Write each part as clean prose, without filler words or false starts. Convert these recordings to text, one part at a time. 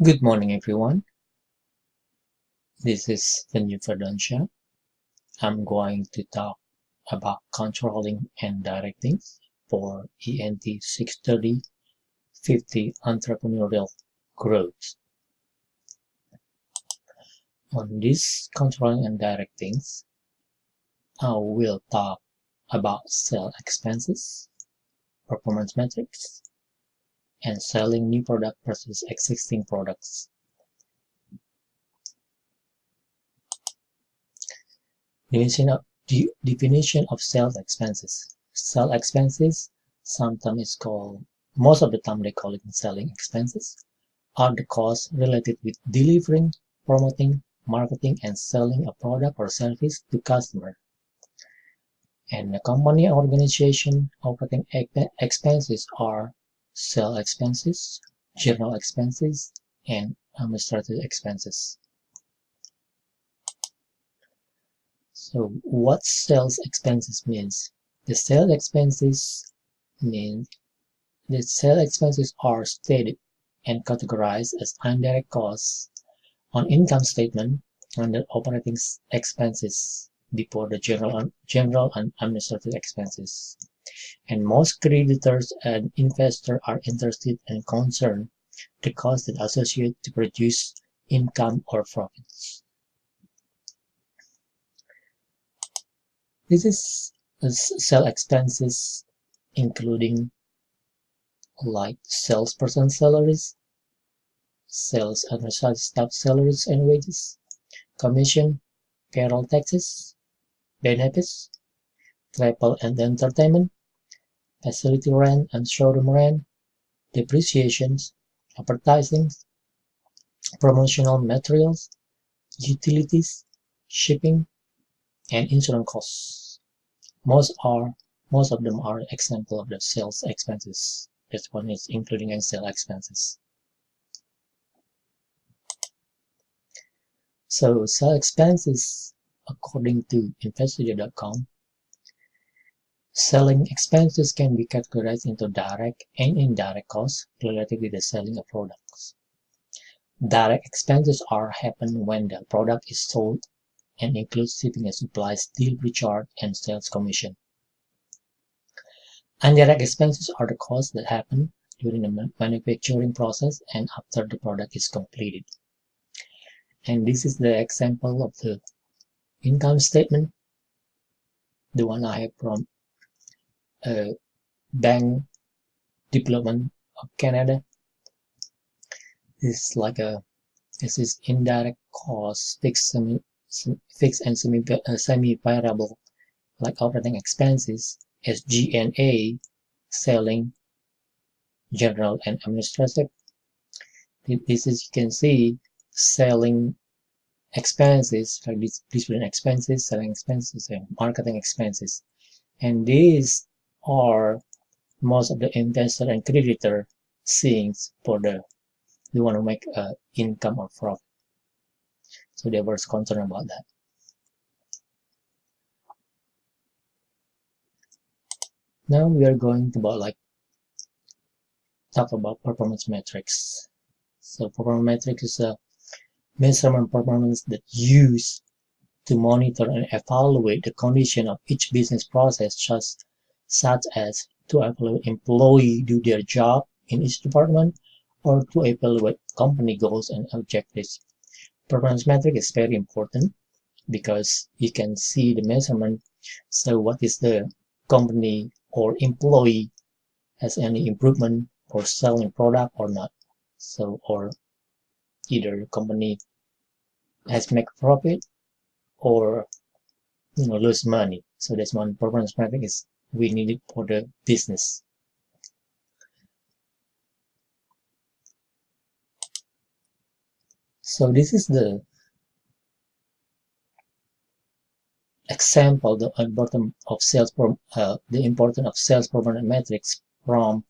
Good morning, everyone. This is Venu Ferdansha. I'm going to talk about controlling and directing for ENT 630 50 entrepreneurial growth. On this controlling and directing, I will talk about sales expenses, performance metrics, and selling new product versus existing products. Definition of sales expenses. Sales expenses, sometimes it's called, most of the time they call it selling expenses, are the costs related with delivering, promoting, marketing, and selling a product or service to customer. And the company organization operating expenses are sales expenses, general expenses, and administrative expenses. So what sales expenses means? The sales expenses means the sales expenses are stated and categorized as indirect costs on income statement under operating expenses before the general and administrative expenses. And most creditors and investors are interested and concerned the costs that associate to produce income or profits. This is sales expenses including like salesperson salaries, sales and staff salaries and wages, commission, payroll taxes, benefits, travel and entertainment, facility rent and showroom rent, depreciations, advertising, promotional materials, utilities, shipping, and insurance costs. Most of them are example of the sales expenses. This one is including in sales expenses. So sales expenses, according to Investodio.com, selling expenses can be categorized into direct and indirect costs related with the selling of products. Direct expenses are happen when the product is sold and includes shipping and supplies, delivery charge, and sales commission. Indirect expenses are the costs that happen during the manufacturing process and after the product is completed. And this is the example of the income statement, the one I have from Bank Development of Canada. This is indirect costs, fixed and semi-variable, like operating expenses, SG&A, selling, general and administrative. This is, you can see, selling expenses, like distribution expenses, selling expenses, and marketing expenses. And these are most of the investor and creditor seeing for the we want to make income or profit. So they were concerned about that. Now we are going to talk about performance metrics. So performance metrics is a measurement performance that used to monitor and evaluate the condition of each business process, such as to evaluate employees do their job in each department or to evaluate company goals and objectives. Performance metric is very important because you can see the measurement. So what is the company or employee has any improvement or selling product or not. So, or either company has make profit or lose money. So that's one performance metric is we need it for the business. So this is the example, the importance of sales performance metrics from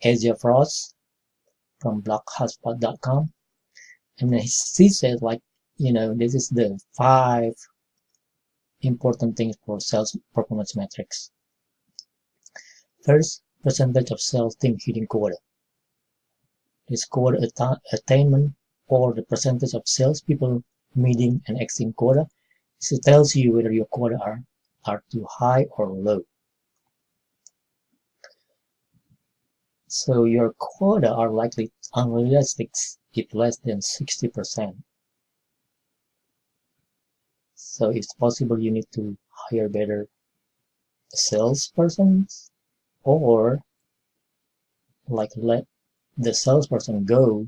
Asia Frost from blockhotspot.com. And he says this is the 5 important things for sales performance metrics. First, percentage of sales team hitting quota. this quota attainment, or the percentage of salespeople meeting and exceeding quota. So it tells you whether your quota are too high or low. So your quota are likely unrealistic if less than 60%. So it's possible you need to hire better salespersons, or like let the salesperson go.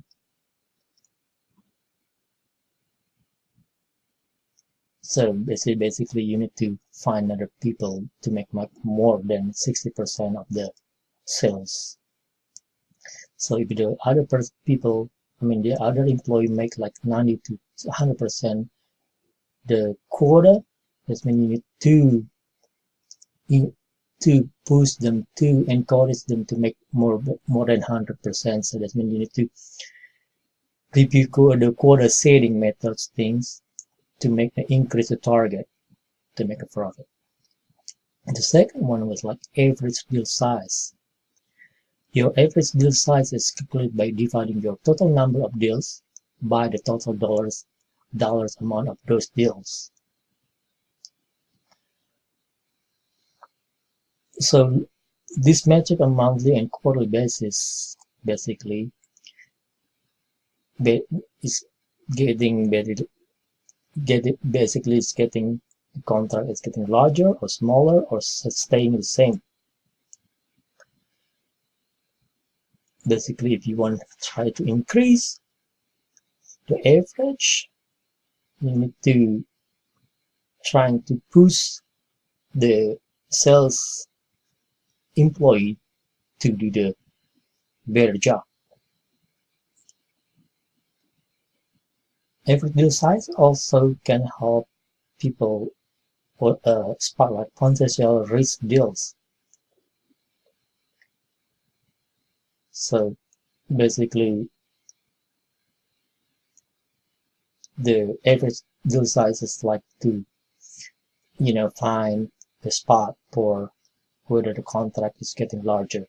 So basically you need to find other people to make more than 60% of the sales. So if the other people, the other employee make like 90 to 100% the quota, that means you need to push them, to encourage them to make more than 100%. So that means you need to review the quota setting methods things to increase the target to make a profit. And the second one was like average deal size. Your average deal size is calculated by dividing your total number of deals by the total dollars amount of those deals. So this metric on monthly and quarterly basis basically is getting basically it's getting the contract is getting larger or smaller or staying the same. Basically, if you want to try to increase the average, you need to trying to push the sales employee to do the better job. Average deal size also can help people spotlight potential risk deals. So basically, the average deal size is like to find the spot for whether the contract is getting larger.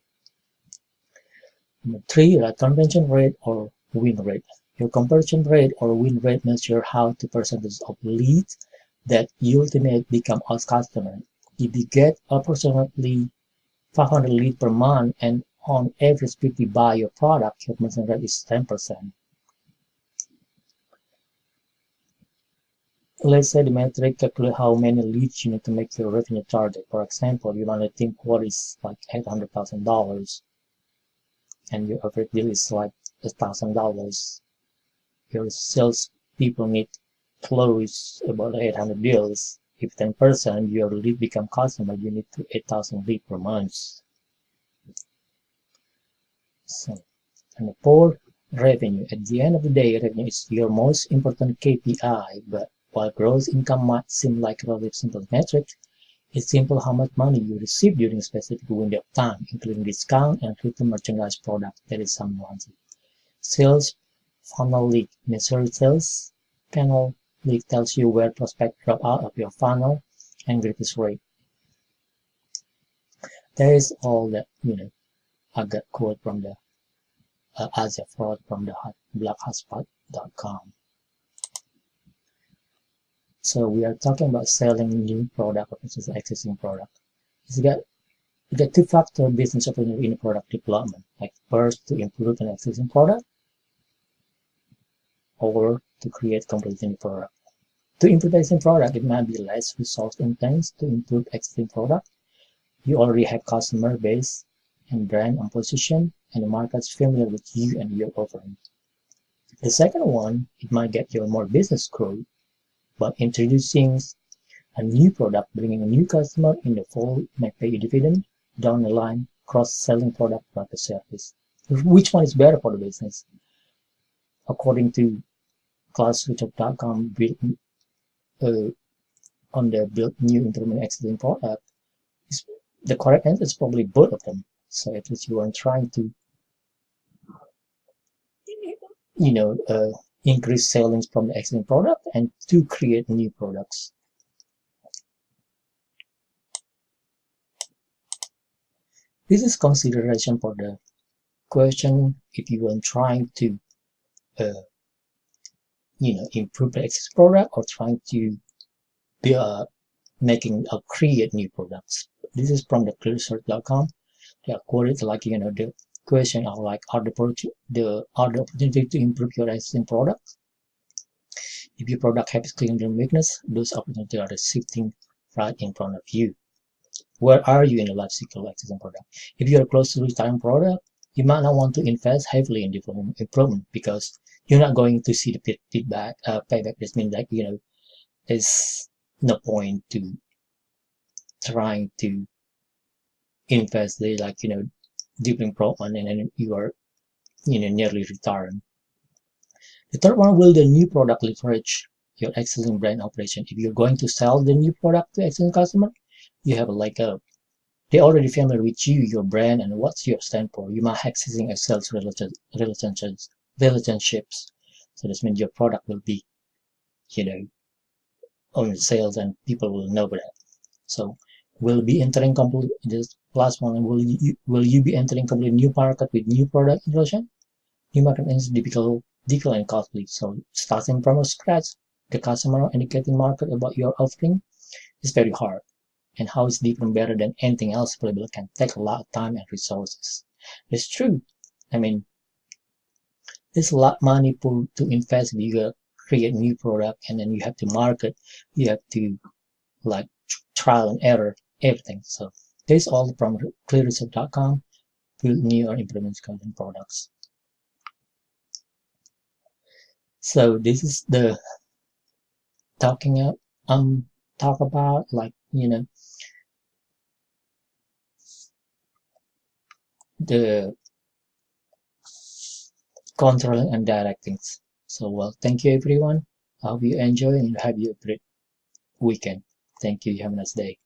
Number 3, conversion rate or win rate. Your conversion rate or win rate measures how the percentage of leads that ultimately become a customer. If you get approximately 500 leads per month and on average people buy your product, your conversion rate is 10%. Let's say the metric calculate how many leads you need to make your revenue target. For example, you want to think what is like $800,000 and your average deal is like $1,000. Your sales people need to close about 800 deals. If 10% your lead become customer, you need to 8,000 leads per month. So, and the 4, revenue. At the end of the day, revenue is your most important KPI, but while gross income might seem like a relatively simple metric, it's simple how much money you receive during a specific window of time, including discount and written merchandise product that is some wanted. Sales funnel leak. Measured sales funnel leak tells you where prospects drop out of your funnel and repurchase rate. That is all that I got quote from the Asia Fraud from the blackhotspot.com. So we are talking about selling new product versus existing product. You got 2-factor business opportunity in product development. Like first, to improve an existing product, or to create completely new product. To improve existing product, it might be less resource intense to improve existing product. You already have customer base and brand and position, and the market's familiar with you and your offering. The second one, it might get you more business growth, but introducing a new product, bringing a new customer in the fold may pay you dividend down the line, cross-selling product plus service. Which one is better for the business? According to ClassResearch.com, on the build new improvement existing product, the correct answer is probably both of them. So at least you are trying to increase sales from the existing product and to create new products. This is consideration for the question if you are trying to improve the existing product or trying to be create new products. This is from the clearsearch.com. They are quoted like the question of like are the opportunity to improve your existing product. If your product has claimed and weakness, those opportunities are shifting right in front of you. Where are you in the life cycle of existing product? If you are close to retiring product, you might not want to invest heavily in development improvement because you're not going to see the payback. This means that there's no point to trying to invest the deep improvement and then you are nearly retired. The third one, will the new product leverage your existing brand operation? If you're going to sell the new product to existing customer, you have they already familiar with you, your brand, and what's your stand for. You might have existing sales relationships. So this means your product will be, on sales and people will know that. So will be entering complete this last one. Will you be entering complete new market with new product introduction? New market is difficult and costly. So starting from scratch, the customer educating market about your offering is very hard. And how it's different better than anything else available can take a lot of time and resources. It's true. I mean, there's a lot of money to invest if you create new product and then you have to market, you have to like trial and error, everything. So this is all from clearresearch.com. Build new or implement content products. So this is the talk about the controlling and directing. So well, thank you everyone. I hope you enjoy and have a great weekend. Thank you. Have a nice day.